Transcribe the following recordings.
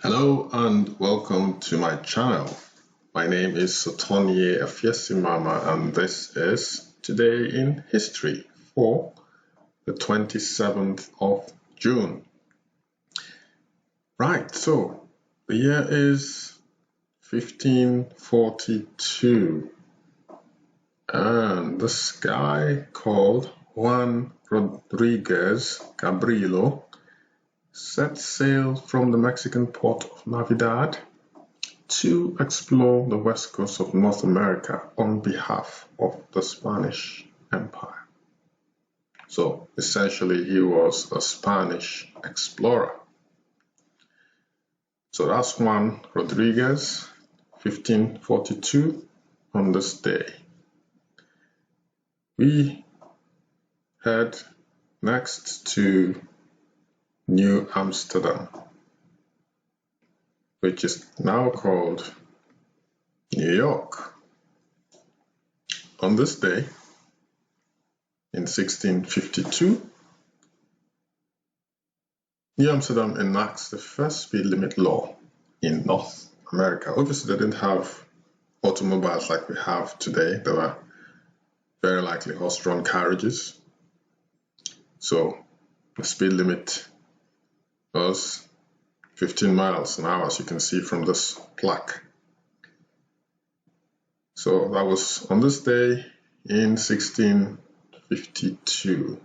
Hello and welcome to my channel. My name is Sotonye Efiesimama and this is Today in History for the 27th of June. Right, so the year is 1542 and this guy called Juan Rodríguez Cabrillo set sail from the Mexican port of Navidad to explore the west coast of North America on behalf of the Spanish Empire. So essentially he was a Spanish explorer. So that's Juan Rodríguez, 1542 on this day. We head next to New Amsterdam, which is now called New York. On this day, in 1652, New Amsterdam enacts the first speed limit law in North America. Obviously, they didn't have automobiles like we have today. They were very likely horse-drawn carriages. So the speed limit was 15 miles an hour, as you can see from this plaque. So that was on this day in 1652.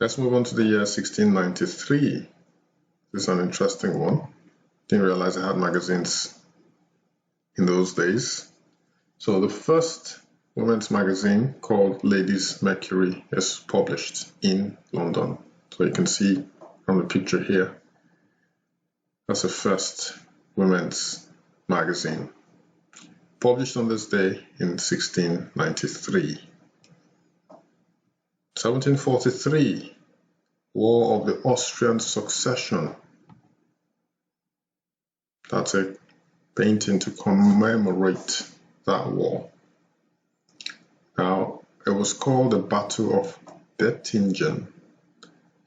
Let's move on to the year 1693. This is an interesting one. Didn't realize I had magazines in those days. So the first women's magazine called Ladies' Mercury is published in London. So you can see from the picture here, that's the first women's magazine, published on this day in 1693. 1743, War of the Austrian Succession. That's a painting to commemorate that war. Now, it was called the Battle of Dettingen.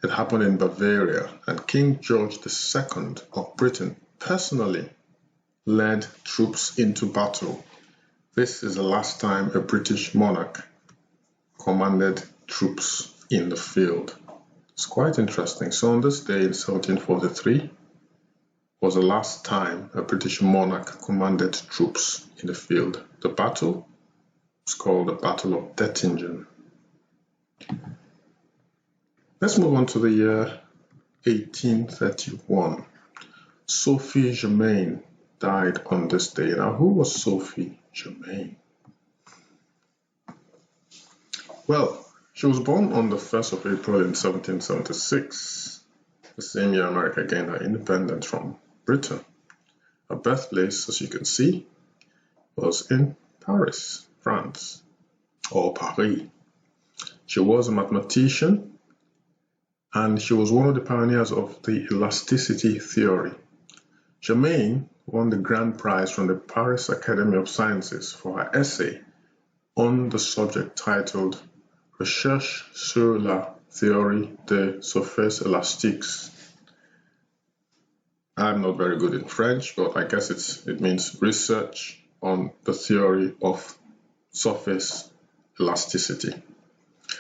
It happened in Bavaria, and King George II of Britain personally led troops into battle. This is the last time a British monarch commanded troops in the field. It's quite interesting. So on this day in 1743 was the last time a British monarch commanded troops in the field. The battle was called the Battle of Dettingen. Let's move on to the year 1831. Sophie Germain died on this day. Now, who was Sophie Germain? Well, she was born on the 1st of April in 1776, the same year America gained her independence from Britain. Her birthplace, as you can see, was in Paris, France, or Paris. She was a mathematician, and she was one of the pioneers of the elasticity theory. Germain won the grand prize from the Paris Academy of Sciences for her essay on the subject titled Recherches sur la théorie des surfaces élastiques. I'm not very good in French, but I guess it means research on the theory of surface elasticity.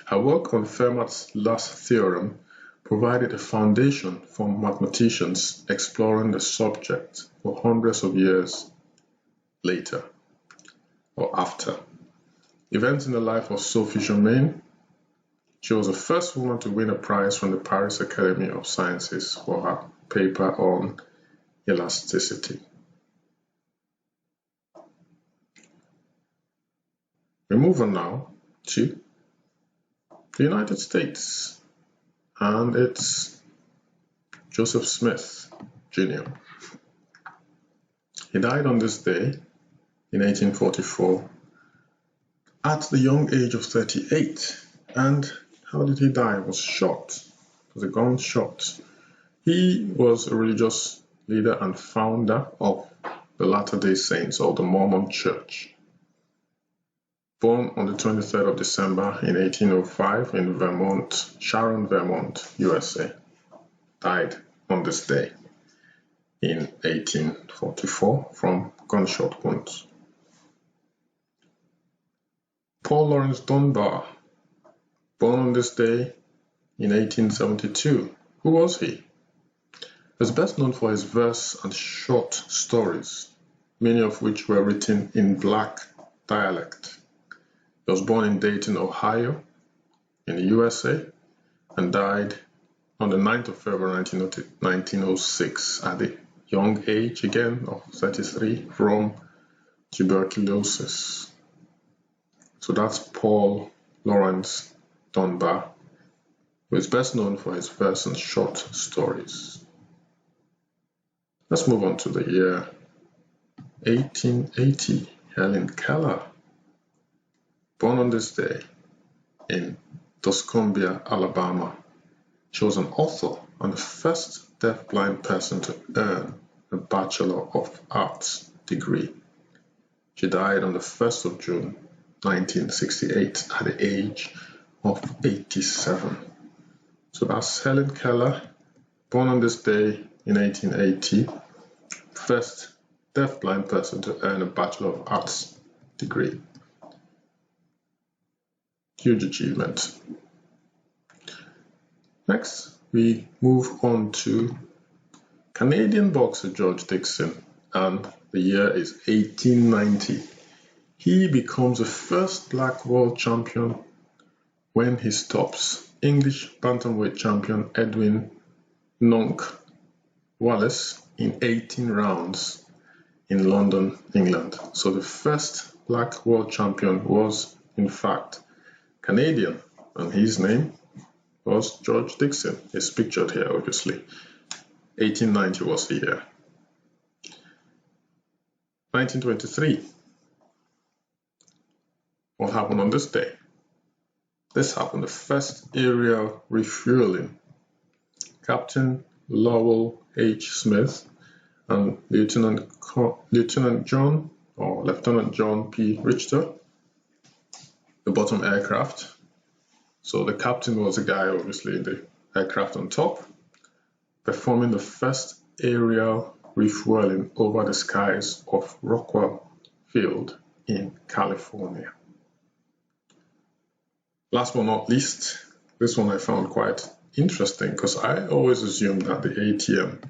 Her work on Fermat's last theorem provided a foundation for mathematicians exploring the subject for hundreds of years later or after. Events in the life of Sophie Germain. She was the first woman to win a prize from the Paris Academy of Sciences for her paper on elasticity. We move on now to the United States. And it's Joseph Smith, Jr. He died on this day in 1844 at the young age of 38. And how did he die? He was shot. It was a gunshot. He was a religious leader and founder of the Latter-day Saints, or the Mormon Church. Born on the 23rd of December in 1805 in Vermont, Sharon, Vermont, USA. Died on this day in 1844 from gunshot wounds. Paul Laurence Dunbar, born on this day in 1872. Who was he? He's best known for his verse and short stories, many of which were written in black dialect. He was born in Dayton, Ohio, in the USA, and died on the 9th of February 1906 at the young age again of 33 from tuberculosis. So that's Paul Laurence Dunbar, who is best known for his verse and short stories. Let's move on to the year 1880. Helen Keller, born on this day in Tuscumbia, Alabama. She was an author and the first deafblind person to earn a Bachelor of Arts degree. She died on the 1st of June 1968 at the age of 87. So that's Helen Keller, born on this day in 1880, first deafblind person to earn a Bachelor of Arts degree. Huge achievement. Next, we move on to Canadian boxer George Dixon, and the year is 1890. He becomes the first black world champion when he stops English bantamweight champion Edwin Nunk Wallace in 18 rounds in London, England. So the first black world champion was, in fact, Canadian, and his name was George Dixon. It's pictured here, obviously. 1890 was the year. 1923. What happened on this day? This happened, the first aerial refueling. Captain Lowell H. Smith and Lieutenant John P. Richter, the bottom aircraft. So the captain was a guy, obviously, in the aircraft on top, performing the first aerial refueling over the skies of Rockwell Field in California. Last but not least, this one I found quite interesting because I always assumed that the ATM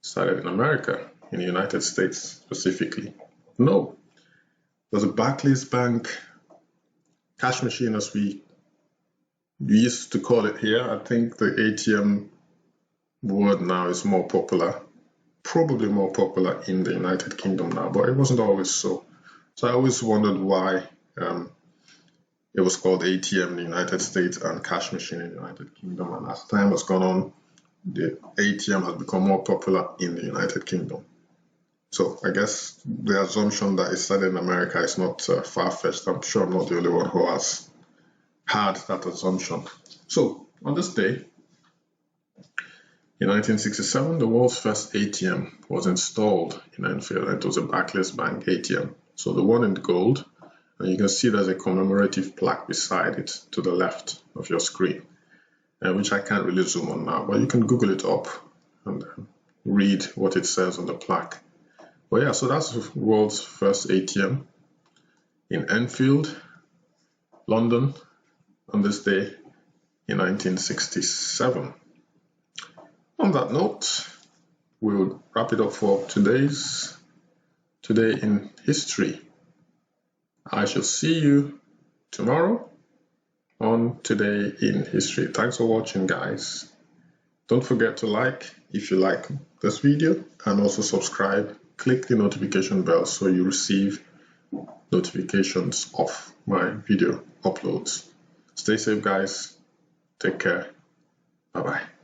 started in America, in the United States specifically. No, there's a Barclays Bank cash machine, as we used to call it here. I think the ATM word now is more popular, probably more popular in the United Kingdom now, but it wasn't always so. So I always wondered why it was called ATM in the United States and cash machine in the United Kingdom. And as time has gone on, the ATM has become more popular in the United Kingdom. So I guess the assumption that it started in America is not far-fetched. I'm sure I'm not the only one who has had that assumption. So on this day, in 1967, the world's first ATM was installed in Enfield, and it was a Barclays Bank ATM. So the one in gold, and you can see there's a commemorative plaque beside it to the left of your screen, which I can't really zoom on now, but you can Google it up and read what it says on the plaque. But yeah, so that's the world's first ATM in Enfield, London, on this day in 1967. On that note, we'll wrap it up for Today in History. I shall see you tomorrow on Today in History. Thanks for watching, guys. Don't forget to like if you like this video, and also subscribe. Click the notification bell so you receive notifications of my video uploads. Stay safe, guys. Take care. Bye-bye.